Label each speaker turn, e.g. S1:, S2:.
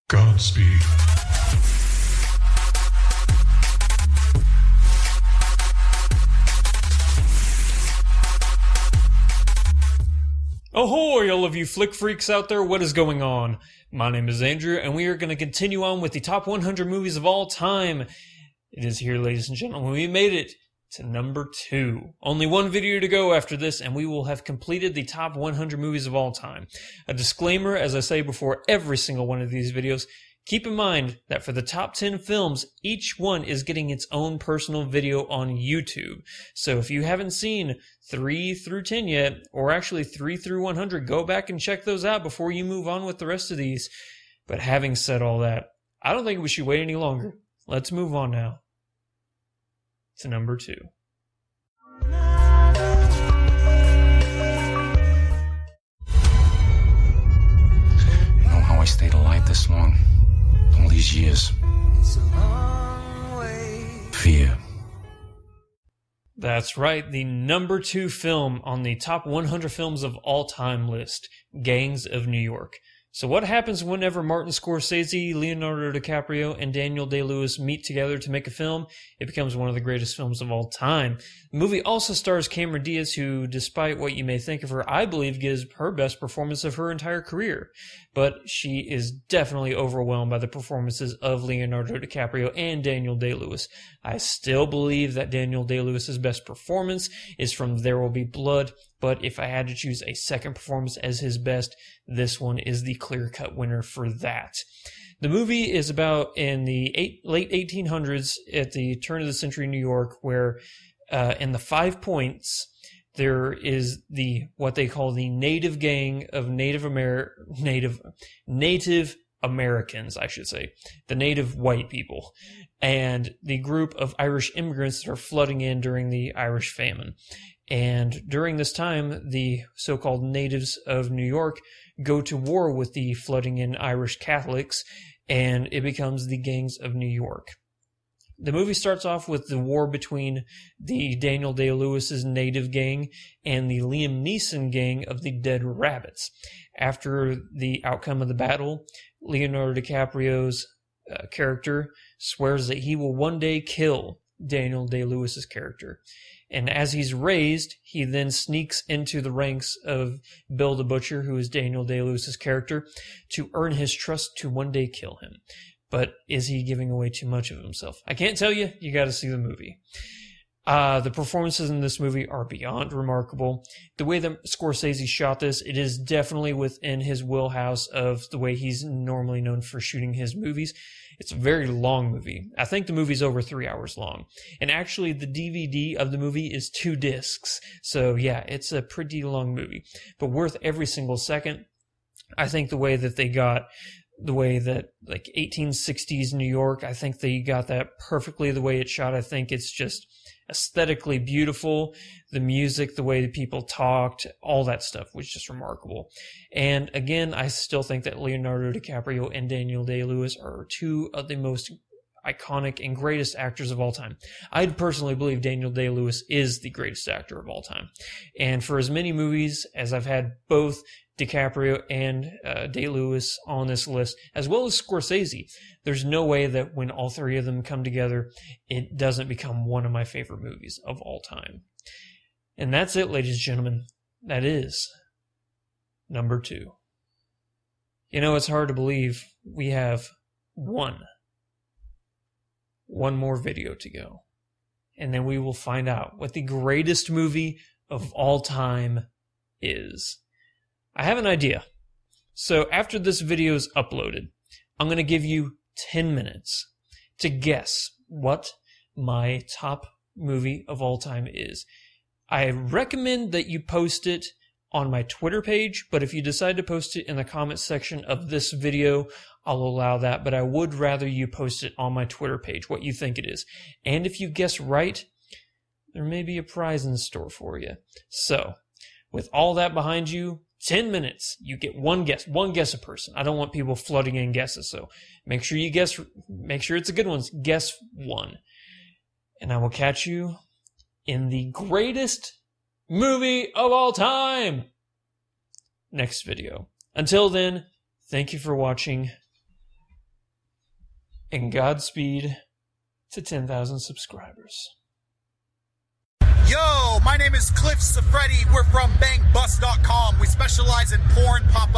S1: Godspeed.
S2: Ahoy, all of you flick freaks out there, what is going on? My name is Andrew, and we are going to continue on with the top 100 movies of all time. It is here, ladies and gentlemen. We made it to number 2. Only one video to go after this, and we will have completed the top 100 movies of all time. A disclaimer, as I say before every single one of these videos, keep in mind that for the top 10 films, each one is getting its own personal video on YouTube. So if you haven't seen 3 through 10 yet, or actually 3 through 100, go back and check those out before you move on with the rest of these. But having said all that, I don't think we should wait any longer. Let's move on now to number 2.
S3: You know how I stayed alive this long? All these years. Fear.
S2: That's right, the number 2 film on the top 100 films of all time list, Gangs of New York. So what happens whenever Martin Scorsese, Leonardo DiCaprio, and Daniel Day-Lewis meet together to make a film? It becomes one of the greatest films of all time. The movie also stars Cameron Diaz, who, despite what you may think of her, I believe gives her best performance of her entire career. But she is definitely overwhelmed by the performances of Leonardo DiCaprio and Daniel Day-Lewis. I still believe that Daniel Day-Lewis's best performance is from There Will Be Blood, but if I had to choose a second performance as his best, this one is the clear-cut winner for that. The movie is about in the late 1800s, at the turn of the century New York, where in the 5 Points, there is what they call the native gang of Native Americans, I should say, the native white people, and the group of Irish immigrants that are flooding in during the Irish famine. And during this time, the so-called natives of New York go to war with the flooding in Irish Catholics, and it becomes the Gangs of New York. The movie starts off with the war between the Daniel Day-Lewis's native gang and the Liam Neeson gang of the Dead Rabbits. After the outcome of the battle, Leonardo DiCaprio's character swears that he will one day kill Daniel Day-Lewis's character. And as he's raised, he then sneaks into the ranks of Bill the Butcher, who is Daniel Day-Lewis's character, to earn his trust to one day kill him. But is he giving away too much of himself? I can't tell you. You got to see the movie. The performances in this movie are beyond remarkable. The way that Scorsese shot this, it is definitely within his wheelhouse of the way he's normally known for shooting his movies. It's a very long movie. I think the movie's over 3 hours long. And actually, the DVD of the movie is 2 discs. So yeah, it's a pretty long movie, but worth every single second. I think the way that like 1860s New York, I think they got that perfectly the way it's shot. I think it's just aesthetically beautiful. The music, the way the people talked, all that stuff was just remarkable. And again, I still think that Leonardo DiCaprio and Daniel Day-Lewis are 2 of the most iconic and greatest actors of all time. I personally believe Daniel Day-Lewis is the greatest actor of all time. And for as many movies as I've had both DiCaprio and Day-Lewis on this list, as well as Scorsese, there's no way that when all 3 of them come together, it doesn't become one of my favorite movies of all time. And that's it, ladies and gentlemen. That is number 2. You know, it's hard to believe we have one more video to go. And then we will find out what the greatest movie of all time is. I have an idea. So after this video is uploaded, I'm going to give you 10 minutes to guess what my top movie of all time is. I recommend that you post it on my Twitter page, but if you decide to post it in the comments section of this video, I'll allow that, but I would rather you post it on my Twitter page, what you think it is. And if you guess right, there may be a prize in store for you. So, with all that behind you, 10 minutes, you get one guess a person. I don't want people flooding in guesses, so make sure you guess, make sure it's a good one. Guess one. And I will catch you in the greatest movie of all time next video. Until then, thank you for watching. and Godspeed to 10,000 subscribers.
S1: Yo, my name is Cliff Safredi. We're from bangbus.com. We specialize in porn, pop